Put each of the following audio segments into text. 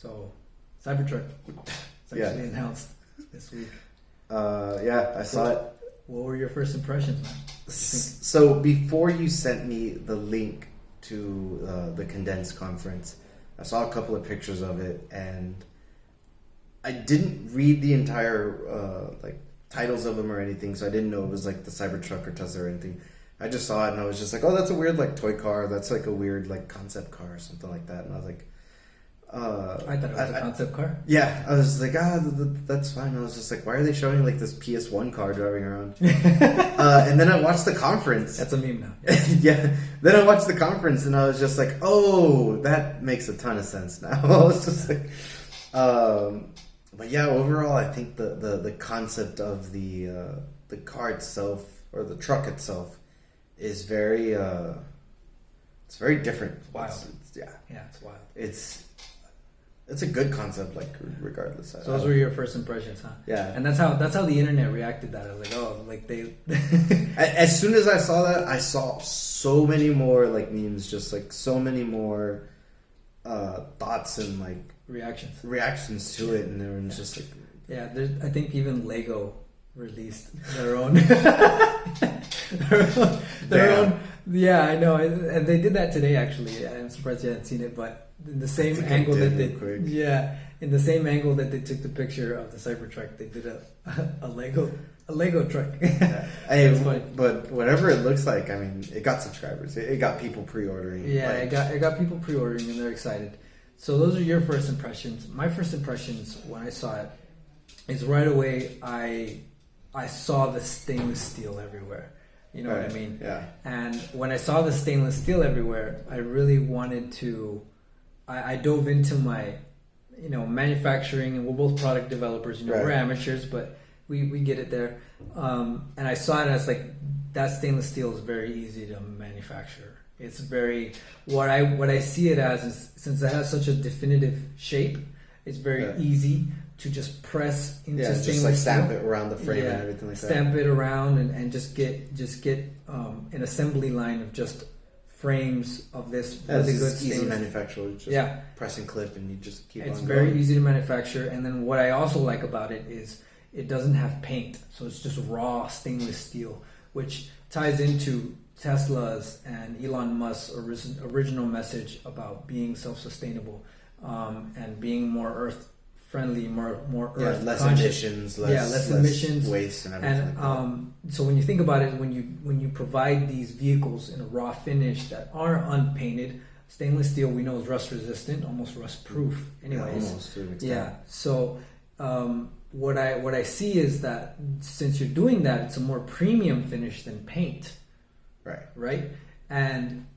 So, Cybertruck. It's actually announced this week. I saw it. What were your first impressions, man? So before you sent me the link to the condensed conference, I saw a couple of pictures of it, and I didn't read the entire titles of them or anything, so I didn't know it was like the Cybertruck or Tesla or anything. I just saw it and I was just like, oh, that's a weird like toy car. That's like a weird like concept car or something like that. And I was like, I thought it was a concept car. Yeah, I was like, that's fine. I was just like, why are they showing like this PS1 car driving around? And then I watched the conference. That's a meme now. Yeah. Then I watched the conference and I was just like, oh, that makes a ton of sense now. I was just like, but yeah, overall, I think the concept of the car itself or the truck itself is very, it's very different. Wild. Yeah, it's wild. It's a good concept, like regardless. So those were your first impressions, huh? Yeah. And that's how the internet reacted to that. I was like, oh, like they. As soon as I saw that, I saw so many more like memes, just like so many more thoughts and like reactions to it, and everyone's just like. Yeah, I think even Lego released their own. their own. Yeah, I know, and they did that today. Actually, I'm surprised you hadn't seen it, but. In the same angle that in the same angle that they took the picture of the Cybertruck, they did a Lego truck. Yeah. It's funny. But whatever it looks like, I mean, it got subscribers. It got people pre-ordering. Yeah, it got people pre-ordering, and they're excited. So those are your first impressions. My first impressions when I saw it is right away I saw the stainless steel everywhere. You know what I mean? Yeah. And when I saw the stainless steel everywhere, I really wanted to. I dove into my, manufacturing, and we're both product developers. We're amateurs, but we get it there. And I saw it as like that stainless steel is very easy to manufacture. It's very what I see it as is since it has such a definitive shape, it's very easy to just press into stainless steel. Just like stamp it around the frame and everything like that. Stamp it around and just get an assembly line of just frames of this really good easy manufacture. Just press and clip, and you just keep. It's on very going. easy to manufacture, and then what I also like about it is it doesn't have paint, so it's just raw stainless steel, which ties into Tesla's and Elon Musk's original message about being self-sustainable and being more earth friendly, more earth less conscious. Emissions, less emissions, waste, and everything. And so when you think about it, when you provide these vehicles in a raw finish that are unpainted, stainless steel we know is rust resistant, almost rust proof. Anyways, almost to an extent. Yeah. So what I see is that since you're doing that, it's a more premium finish than paint. Right.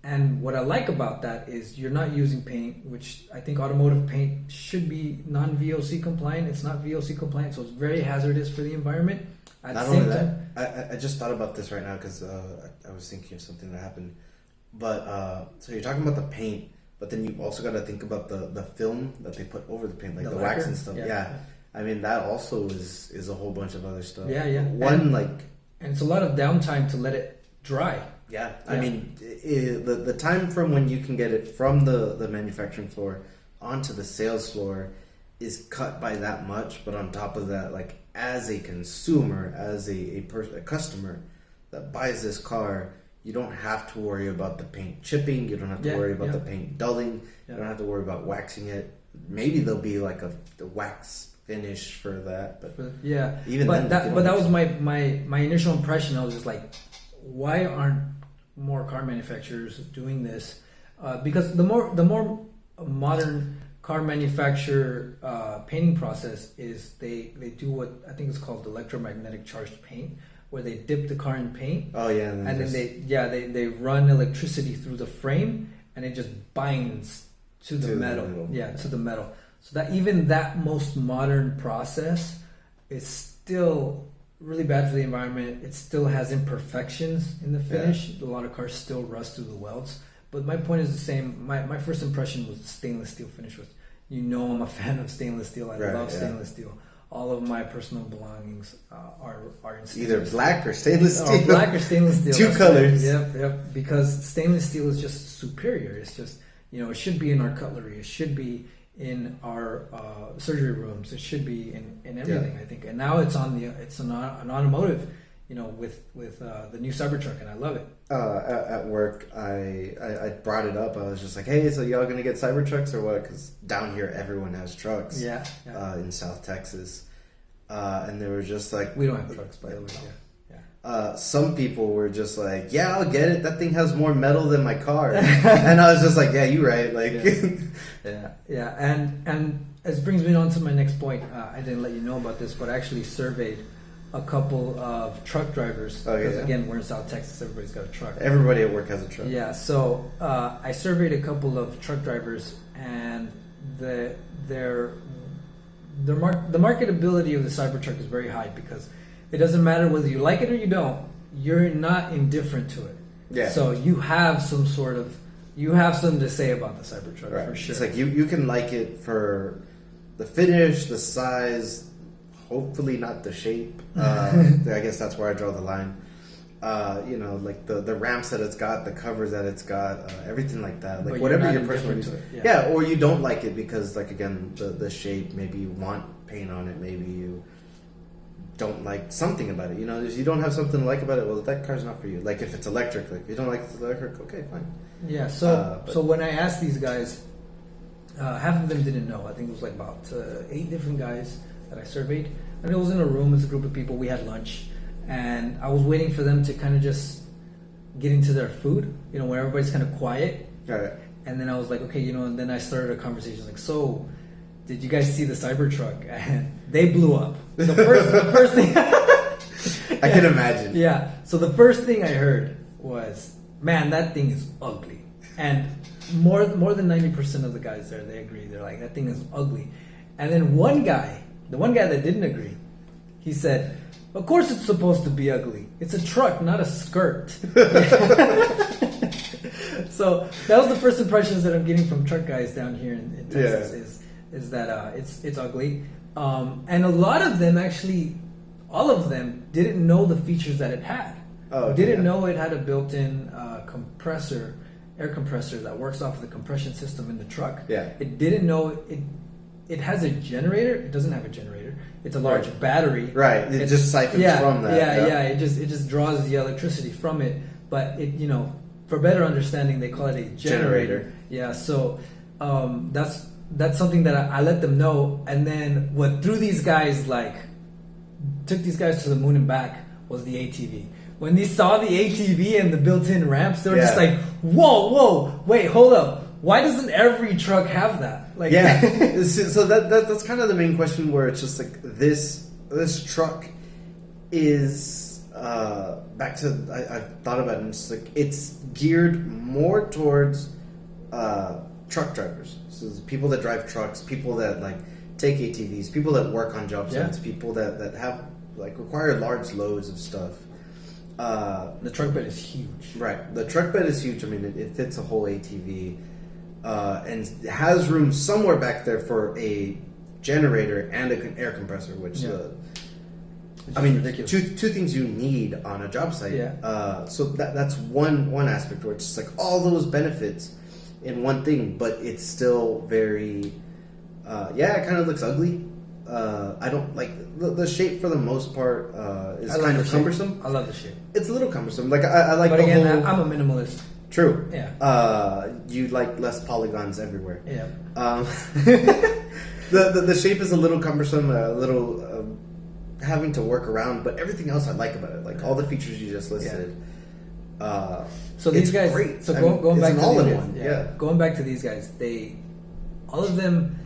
And what I like about that is you're not using paint, which I think automotive paint should be non-VOC compliant. It's not VOC compliant, so it's very hazardous for the environment. Not only that, I just thought about this right now because I was thinking of something that happened. But so you're talking about the paint, but then you also got to think about the film that they put over the paint, like the wax and stuff. Yeah. I mean, that also is a whole bunch of other stuff. Yeah. And it's a lot of downtime to let it dry. Yeah, I mean, the time from when you can get it from the manufacturing floor onto the sales floor is cut by that much. But on top of that, like as a consumer, as a customer that buys this car, you don't have to worry about the paint chipping. You don't have to worry about the paint dulling. You don't have to worry about waxing it. Maybe there'll be like the wax finish for that, but that was my initial impression. I was just like, why aren't more car manufacturers doing this? Because the more modern car manufacturer painting process is they do what I think is called electromagnetic charged paint, where they dip the car in paint. Oh yeah, and then they run electricity through the frame, and it just binds to the metal. To the metal. So that even that most modern process is still really bad for the environment. It still has imperfections in the finish. A lot of cars still rust through the welds. But my point is the same. My first impression was the stainless steel finish. I'm a fan of stainless steel. I love stainless steel. All of my personal belongings are in stainless either black or stainless steel. Black or stainless steel. Two colors. Yep. Because stainless steel is just superior. It's just, it should be in our cutlery. It should be in our surgery rooms. It should be in everything, I think. And now it's an automotive, with the new Cybertruck, and I love it. At work, I brought it up. I was just like, hey, so y'all gonna get Cybertrucks or what? Because down here everyone has trucks. Yeah. In South Texas, and they were just like, we don't have trucks, by the way. Yeah. Some people were just like, yeah, I'll get it. That thing has more metal than my car. And I was just like, yeah, you're right. Like, yeah. And this brings me on to my next point. I didn't let you know about this, but I actually surveyed a couple of truck drivers. Because again, we're in South Texas. Everybody's got a truck. Everybody at work has a truck. Yeah. So I surveyed a couple of truck drivers, and the marketability of the Cybertruck is very high because it doesn't matter whether you like it or you don't. You're not indifferent to it. Yeah. So you have something to say about the Cybertruck, right. For sure. It's like you can like it for the finish, the size, hopefully not the shape. I guess that's where I draw the line. Like the ramps that it's got, the covers that it's got, everything like that. Like whatever your personal reason. Yeah, or you don't like it because, like, again, the shape. Maybe you want paint on it. Maybe you don't like something about it. If you don't have something to like about it, well, that car's not for you. Like if it's electric, like if you don't like the electric, okay, fine. Yeah. So when I asked these guys, half of them didn't know. I think it was like about 8 different guys that I surveyed, and it was in a room. It's a group of people. We had lunch, and I was waiting for them to kind of just get into their food. When everybody's kind of quiet. Right. And then I was like, okay, and then I started a conversation like, so, did you guys see the Cybertruck? And they blew up. The first thing. I can imagine. Yeah. So the first thing I heard was, man, that thing is ugly. And more than 90% of the guys there, they agree. They're like, that thing is ugly. And then the one guy that didn't agree, he said, of course it's supposed to be ugly. It's a truck, not a skirt. So that was the first impressions that I'm getting from truck guys down here in Texas is that it's ugly. And a lot of them, actually, all of them didn't know the features that it had. Didn't know it had a built-in air compressor that works off of the compression system in the truck. Yeah. It didn't know it has a generator. It doesn't have a generator. It's a large battery. Right. It just siphons from that. Yeah. It just draws the electricity from it. But it, for better understanding, they call it a generator. Yeah. So that's something that I let them know. And then what took these guys to the moon and back was the ATV. When they saw the ATV and the built-in ramps, they were just like, whoa, wait, hold up. Why doesn't every truck have that? Like, So that's kind of the main question, where it's just like this truck is back to I thought about it, and it's like it's geared more towards truck drivers. So people that drive trucks, people that like take ATVs, people that work on job sites, people that have like require large loads of stuff. The truck bed is huge. Right. The truck bed is huge. I mean, it fits a whole ATV. And it has room somewhere back there for a generator and an air compressor, which ridiculous. Two things you need on a job site. Yeah. So that's one aspect where it's just like all those benefits in one thing, but it's still very it kind of looks ugly. I don't like the shape for the most part. Is kind of cumbersome. I love the shape. It's a little cumbersome. Like I like. But the again, whole... I'm a minimalist. True. Yeah. You like less polygons everywhere. Yeah. The shape is a little cumbersome, a little having to work around, but everything else I like about it, like all the features you just listed. So these guys. Great. So going back to these guys, yeah. Going back to these guys, all of them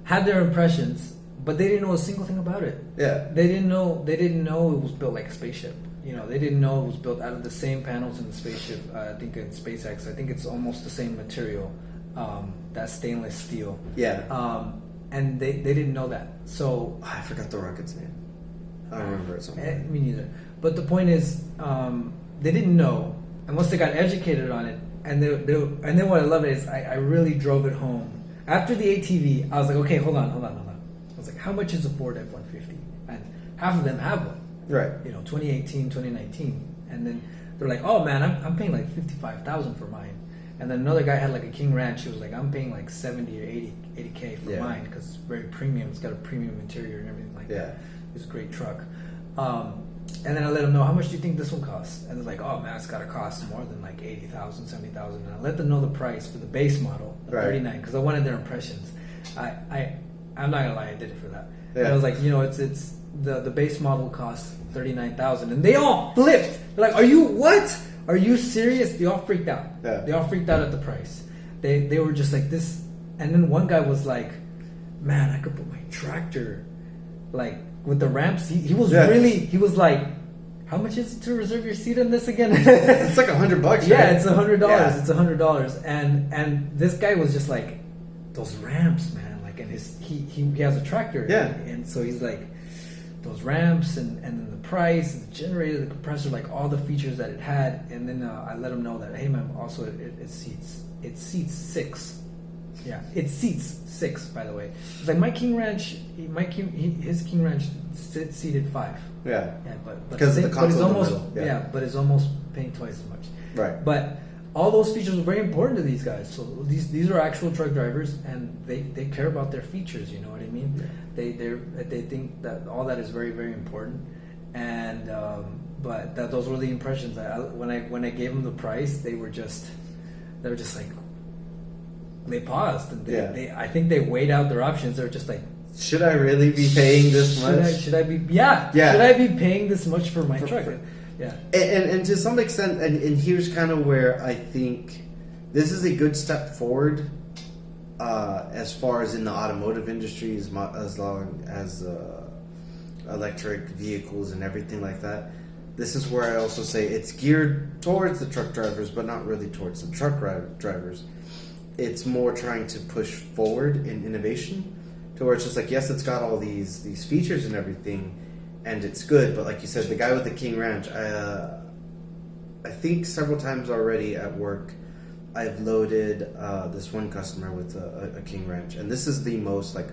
had their impressions, but they didn't know a single thing about it. Yeah. They didn't know it was built like a spaceship. They didn't know it was built out of the same panels in the spaceship. I think in SpaceX, I think it's almost the same material, that stainless steel. Yeah. And they didn't know that. So I forgot the rocket's name. I remember it somewhere. Me neither. But the point is, they didn't know, and once they got educated on it, and then what I love is I really drove it home. After the ATV, I was like, okay, hold on. I was like, how much is a Ford F-150? And half of them have one. Right. 2018, 2019. And then they're like, oh man, I'm paying like $55,000 for mine. And then another guy had like a King Ranch. He was like, I'm paying like 70 or 80K for mine because it's very premium. It's got a premium interior and everything like that. It's a great truck. And then I let them know, how much do you think this one costs? And they're like, oh man, it's got to cost more than like 80,000, 70,000. And I let them know the price for the base model, the 39, because I wanted their impressions. I'm not gonna lie, I did it for that. And I was like, it's the base model costs 39,000, and they all flipped. They're like, what? Are you serious? They all freaked out. Yeah. They all freaked out at the price. They were just like this. And then one guy was like, man, I could put my tractor like with the ramps. He was like, how much is it to reserve your seat on this again? It's like $100, right? Yeah, it's $100. Yeah. It's $100. And this guy was just like, those ramps, man. Like, and he has a tractor. Yeah. And so he's like, those ramps and then the price, the generator, the compressor, like all the features that it had. And then I let him know that, hey man, also it seats 6. Yeah, it seats 6, by the way. It's like my King Ranch, his King Ranch seated 5. Yeah. Yeah, but because the console in the middle. Yeah, but it's almost paying twice as much. Right. But all those features are very important to these guys. So these are actual truck drivers, and they care about their features. You know what I mean? Yeah. They think that all that is very, very important. And but those were the impressions. When I gave them the price, they were just like, they paused and I think they weighed out their options. They were just like, should I really be paying this much? Should I be? Yeah. Should I be paying this much for my truck? Yeah. And to some extent, and here's kind of where I think this is a good step forward as far as in the automotive industry, as long as electric vehicles and everything like that. This is where I also say it's geared towards the truck drivers, but not really towards the truck drivers. It's more trying to push forward in innovation, to where it's just like, yes, it's got all these features and everything, and it's good, but like you said, the guy with the King Ranch, I think several times already at work, I've loaded this one customer with a King Ranch, and this is the most like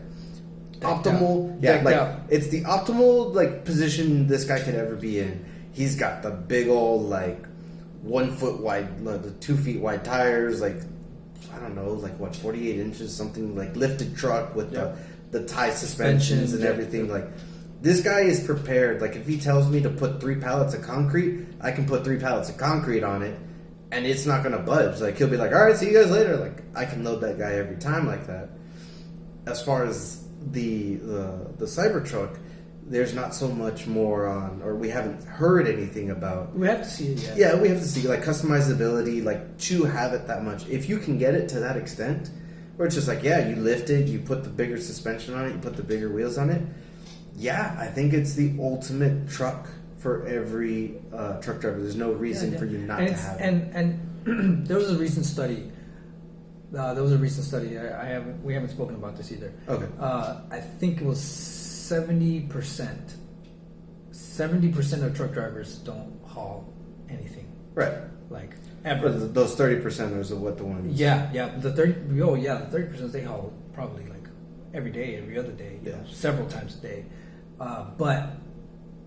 optimal, it's the optimal like position this guy could ever be in. He's got the big old like 1 foot wide, the 2 feet wide tires, like I don't know, like what 48 inches, something like lifted truck with the tie suspensions and everything. Like this guy is prepared. Like if he tells me to put 3 pallets of concrete, I can put 3 pallets of concrete on it, and it's not gonna budge. Like he'll be like, all right, see you guys later. Like I can load that guy every time like that. As far as the Cybertruck, there's not so much more on, or we haven't heard anything about. We have to see it yet. Yeah, we have to see like customizability, like to have it that much. If you can get it to that extent, where it's just like, yeah, you lift it, you put the bigger suspension on it, you put the bigger wheels on it. Yeah, I think it's the ultimate truck for every truck driver. There's no reason for you not to have it. And there was a recent study. We haven't spoken about this either. Okay. I think it was 70% of truck drivers don't haul anything. Right. Like ever. But those 30%ers of what the ones. Yeah. The 30% they haul probably like every day, every other day, several times a day. But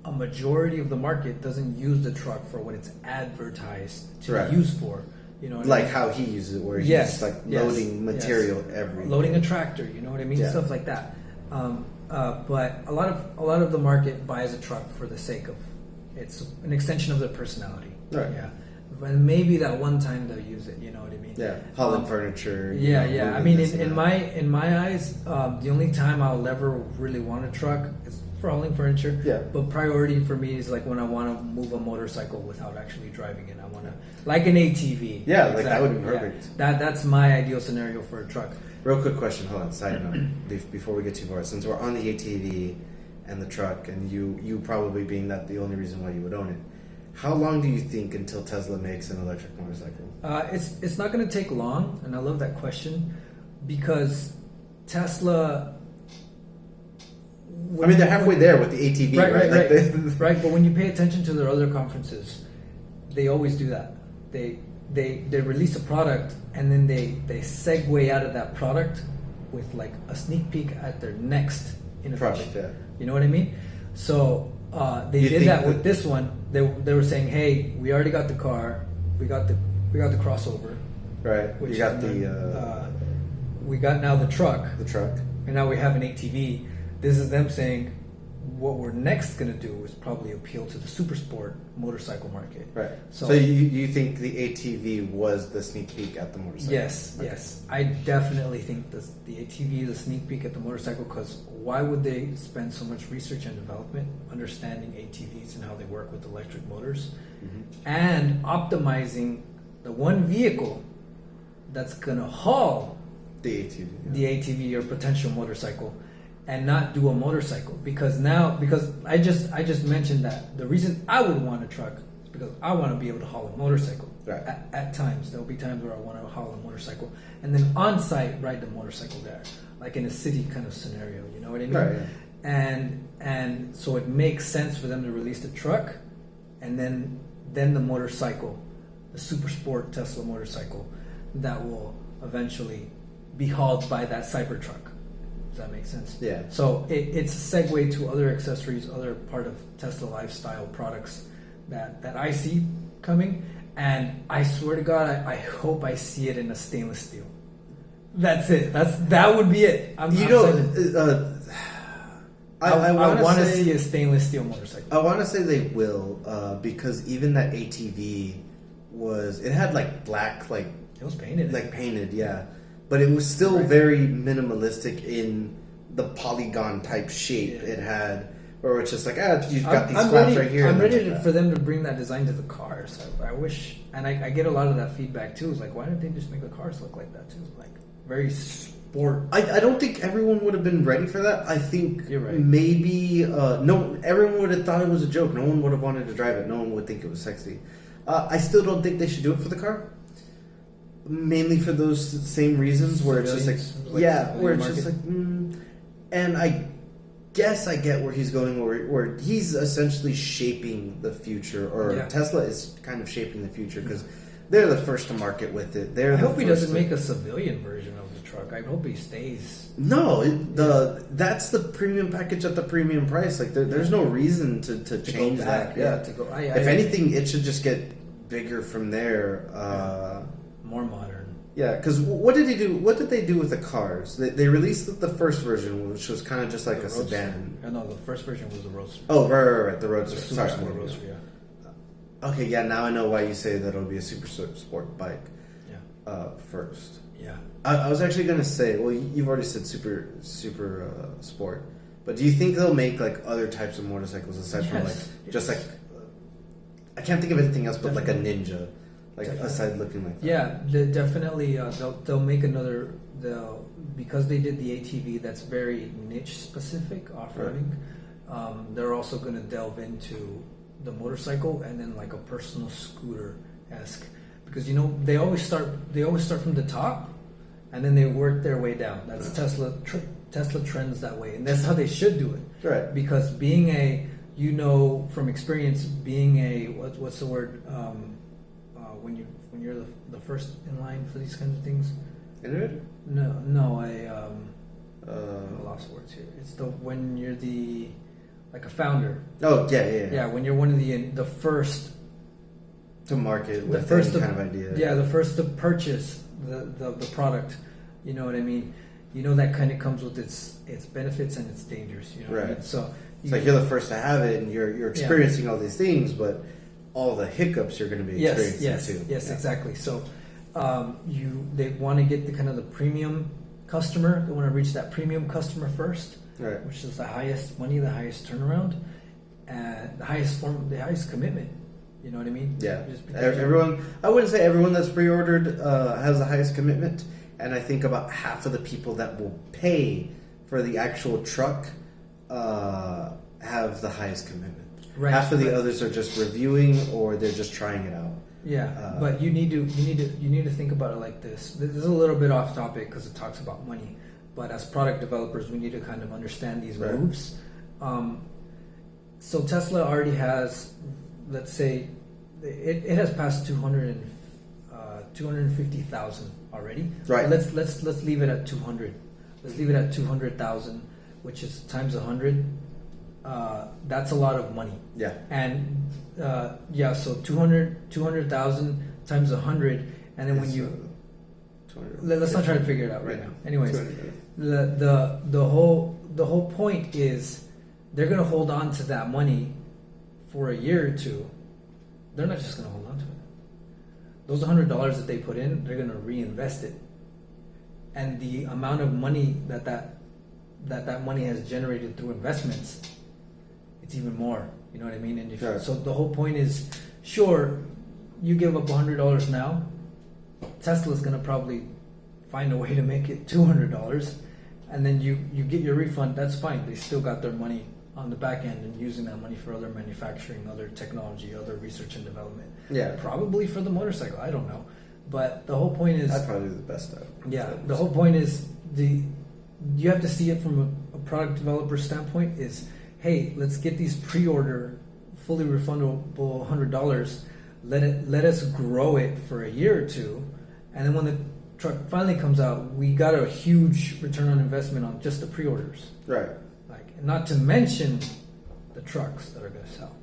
a majority of the market doesn't use the truck for what it's advertised to be used for. You know what like I mean? How he uses it, where he's just like loading material every loading a tractor, you know what I mean? Stuff like that. But a lot of the market buys a truck for the sake of it's an extension of their personality. Right. Yeah. And maybe that one time they'll use it, you know what I mean? Yeah. Hauling furniture. Yeah. I mean, in my eyes, the only time I'll ever really want a truck is for hauling furniture. Yeah. But priority for me is like when I want to move a motorcycle without actually driving it. I want to, like an ATV. Yeah, exactly. Like that would be perfect. Yeah. That's my ideal scenario for a truck. Real quick question, hold on, side note, before we get too far. Since we're on the ATV and the truck, and you probably being that the only reason why you would own it, how long do you think until Tesla makes an electric motorcycle? It's not going to take long, and I love that question, because Tesla... I mean, they're halfway there with the ATV, right? Right, but when you pay attention to their other conferences, they always do that. They release a product, and then they segue out of that product with like a sneak peek at their next innovation. Product, You know what I mean? So they did that with this one. They were saying, hey, we already got the car, we got the crossover, Right. Which You got is the we got now the truck, truck. and now we have an ATV. This is them saying what we're next going to do is probably appeal to the super sport motorcycle market. Right. So, So you think the ATV was the sneak peek at the motorcycle? yes, Okay. yes, I definitely think the ATV is a sneak peek at the motorcycle, because why would they spend so much research and development understanding ATVs and how they work with electric motors, and optimizing the one vehicle that's going to haul The ATV. Yeah. the ATV or potential motorcycle, and not do a motorcycle? Because I just mentioned that the reason I would want a truck is because I want to be able to haul a motorcycle. Right. At times there'll be times where I want to haul a motorcycle, and then on site ride the motorcycle there, like in a city kind of scenario. You know what I mean? Right. Yeah. And so it makes sense for them to release the truck, and then the motorcycle, the super sport Tesla motorcycle, that will eventually be hauled by that Cybertruck. Does that make sense? Yeah. So it's a segue to other accessories, other part of Tesla lifestyle products that I see coming, and I swear to God, I hope I see it in a stainless steel. That's it. That would be it. I want to see a stainless steel motorcycle. I want to say they will, because even that ATV it had like black, like It was painted. painted, yeah, but it was still Right. very minimalistic in the polygon type shape Yeah. it had, where it's just like you've got these I'm flaps ready, right here. I'm and ready like that. for them to bring that design to the cars. I wish, and I get a lot of that feedback too. It's like, why didn't they just make the cars look like that too? Like very sport. I don't think everyone would have been ready for that. I think You're right. maybe everyone would have thought it was a joke. No one would have wanted to drive it. No one would think it was sexy. I still don't think they should do it for the car. Mainly for those same reasons, where it's just like, Civilians, where it's market. just like, and I guess I get where he's going, where he's essentially shaping the future, or Yeah. Tesla is kind of shaping the future because they're the first to market with it. They're I the hope he first doesn't to- make a civilian version of the truck. I hope he stays. No, that's the premium package at the premium price. Like there's no reason to change go back, that. Yeah, to go. if anything, it should just get bigger from there. more modern. Yeah, because what did he do? What did they do with the cars? They released the first version, which was kind of just like The a Roadster. sedan. No, the first version was the Roadster. Oh, right, the The Roadster. super Sorry, sport sorry. Roadster. Yeah. Okay, yeah, now I know why you say that it'll be a super sport bike Yeah. first. Yeah. I was actually gonna say, well, you've already said super sport, but do you think they'll make like other types of motorcycles aside from like Yes, just yes. like I can't think of anything else but like a Ninja, like Definitely. aside looking like that. Yeah, they definitely. They'll make another. Because they did the ATV that's very niche specific off roading. They're also going to delve into the motorcycle and then like a personal scooter esque, because they always start from the top, and then they work their way down. That's Tesla trends that way, and that's how they should do it. Right. Because being from experience, being a what's the word when you're the first in line for these kinds of things. Innovative? No, I lost words here. It's when you're like a founder. Oh yeah. Yeah, when you're one of the first. To market with first any to- kind of idea. Yeah, the first to purchase the product. You know what I mean? That kind of comes with its benefits and its dangers. You know what I Right. mean? So It's like you're the first to have it, and you're experiencing all these things, but all the hiccups you're going to be experiencing too. Yes, Yeah. exactly. So they want to get the premium customer. They want to reach that premium customer first, Right. which is the highest money, the highest turnaround, and the highest commitment. You know what I mean? Yeah. Just because Everyone, I wouldn't say everyone that's pre-ordered has the highest commitment, and I think about half of the people that will pay for the actual truck have the highest commitment. Right, Half of the right. others are just reviewing, or they're just trying it out. Yeah, but you need to think about it like this. This is a little bit off topic because it talks about money, but as product developers, we need to kind of understand these Right. moves. So Tesla already has, let's say, it has passed 250,000 already. Right. Let's leave it at 200. Let's leave it at 200,000, which is times 100. That's a lot of money. Yeah. And so 200,000 times 100, and then when It's, you Let's not try to figure it out right now. Anyways, 200. the whole point is they're gonna hold on to that money for a year or two. They're not just gonna hold on to it. Those $100 that they put in, they're gonna reinvest it, and the amount of money that money has generated through investments, it's even more. You know what I mean? And if, so the whole point is, sure, you give up $100 now, Tesla's gonna probably find a way to make it $200, and then you get your refund. That's fine. They still got their money on the back end and using that money for other manufacturing, other technology, other research and development. Yeah, Probably for the motorcycle. I don't know, but the whole point is that's probably the best out. yeah. The whole point is you have to see it from a product developer standpoint. Is hey, let's get these pre-order, fully refundable $100. Let us grow it for a year or two, and then when the truck finally comes out, we got a huge return on investment on just the pre-orders. Right. Like, not to mention the trucks that are going to sell.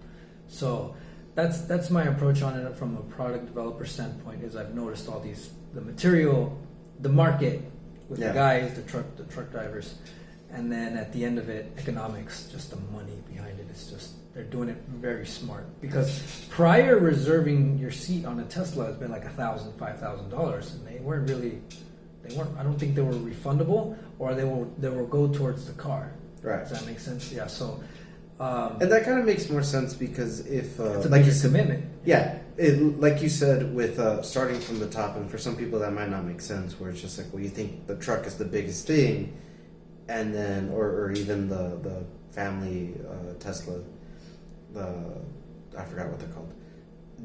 So that's my approach on it from a product developer standpoint. Is I've noticed all the material, the market with the guys, the truck drivers, and then at the end of it, economics, just the money behind it. It's just they're doing it very smart, because prior reserving your seat on a Tesla has been like $1,000, $5,000, and they weren't. I don't think they were refundable, or they will go towards the car. Right. Does that make sense? Yeah. So. And that kind of makes more sense, because if It's a like bigger commitment. Yeah, like you said, with starting from the top, and for some people that might not make sense, where it's just like, well, you think the truck is the biggest thing, and then, or even the family Tesla, I forgot what they're called,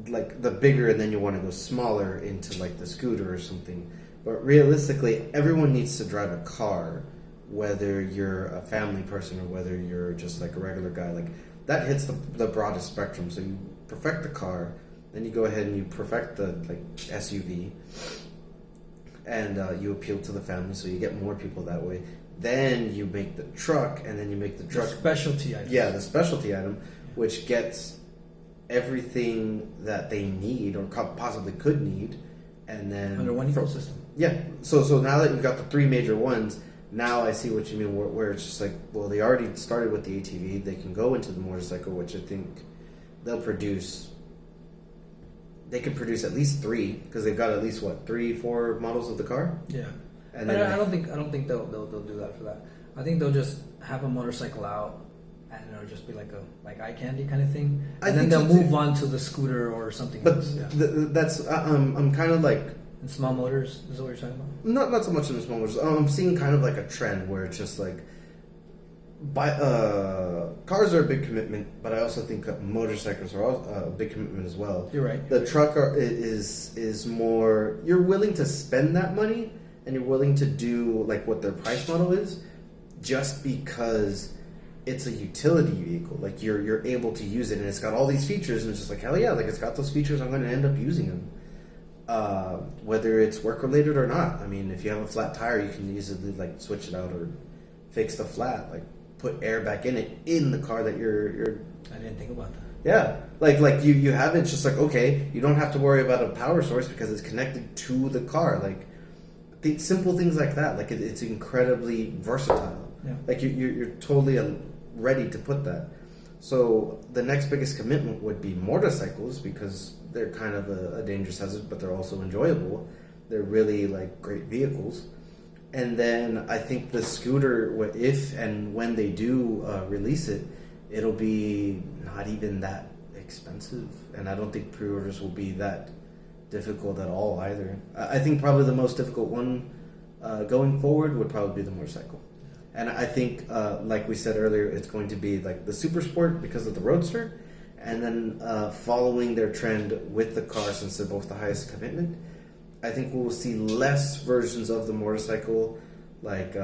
like the bigger, and then you want to go smaller into like the scooter or something. But realistically, everyone needs to drive a car, whether you're a family person or whether you're just like a regular guy. Like that hits the broadest spectrum. So you perfect the car, then you go ahead and you perfect the like SUV, and you appeal to the family, so you get more people that way. Then you make the truck, and then you make the truck the specialty item. Yeah, the specialty item, which gets everything that they need or possibly could need, and then under one ecosystem. Yeah. So now that you've got the three major ones, now I see what you mean. Where it's just like, well, they already started with the ATV. They can go into the motorcycle, which I think they'll produce. They could produce at least 3, because they've got at least 3-4 models of the car. Yeah. And But then I don't think they'll do that for that. I think they'll just have a motorcycle out, and it'll just be like eye candy kind of thing, and then they'll move on to the scooter or something But else. Yeah. that's I'm kind of like, And small motors is what you're talking about. not so much in the small motors. I'm seeing kind of like a trend where it's just like, cars are a big commitment, but I also think motorcycles are a big commitment as well. You're right. The truck is more, you're willing to spend that money, and you're willing to do like what their price model is, just because it's a utility vehicle. Like you're able to use it, and it's got all these features, and it's just like, hell yeah, like it's got those features, I'm going to end up using them. Whether it's work related or not. I mean, if you have a flat tire, you can easily like switch it out or fix the flat, like put air back in it in the car that you're I didn't think about that. yeah, like you have it. It's just like, okay, you don't have to worry about a power source because it's connected to the car. Like simple things like that. Like it's incredibly versatile. Yeah. Like you're totally ready to put that. So the next biggest commitment would be motorcycles, because they're kind of a dangerous hazard, but they're also enjoyable. They're really like great vehicles. And then I think the scooter, if and when they do release it, it'll be not even that expensive, and I don't think pre-orders will be that difficult at all either. I think probably the most difficult one going forward would probably be the motorcycle. And I think, like we said earlier, it's going to be like the Super Sport because of the Roadster, and then following their trend with the car, since they're both the highest commitment, I think we'll see less versions of the motorcycle, like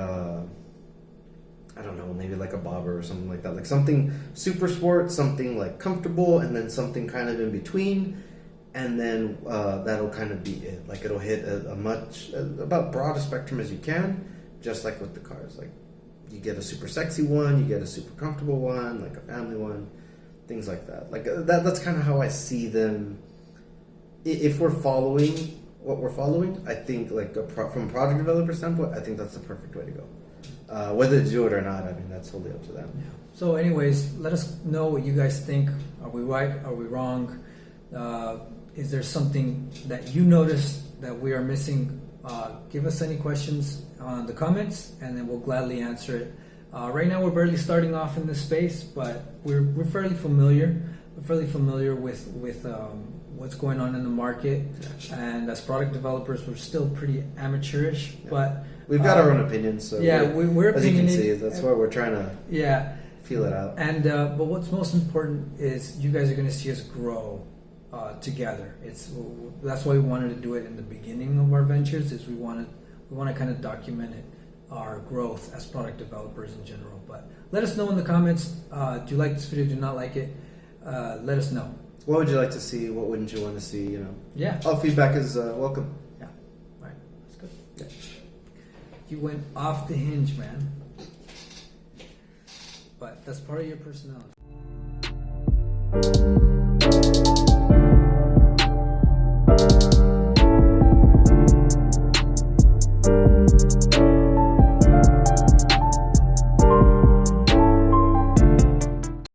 I don't know, maybe like a bobber or something like that, like something super sport, something like comfortable, and then something kind of in between, and then that'll kind of be it. Like it'll hit about broad a spectrum as you can, just like with the cars. Like you get a super sexy one, you get a super comfortable one, like a family one, things like that. Like that's kind of how I see them. If we're following what we're following, I think like from a product developer standpoint, I think that's the perfect way to go. Whether to do it or not, I mean, that's totally up to them. Yeah. So, anyways, let us know what you guys think. Are we right? Are we wrong? Is there something that you noticed that we are missing? Give us any questions on the comments, and then we'll gladly answer it. Right now, we're barely starting off in this space, but we're fairly familiar. We're fairly familiar with what's going on in the market, and as product developers, we're still pretty amateurish, but we've got our own opinions. So we're as you can see, that's why we're trying to feel it out. And but what's most important is you guys are going to see us grow together. That's why we wanted to do it in the beginning of our ventures. Is we want to kind of document it, our growth as product developers in general. But let us know in the comments. Do you like this video? Do you not like it? Let us know. What would you like to see? What wouldn't you want to see? Yeah. All feedback is welcome. Yeah. All right. That's good. Yeah. You went off the hinge, man. But that's part of your personality.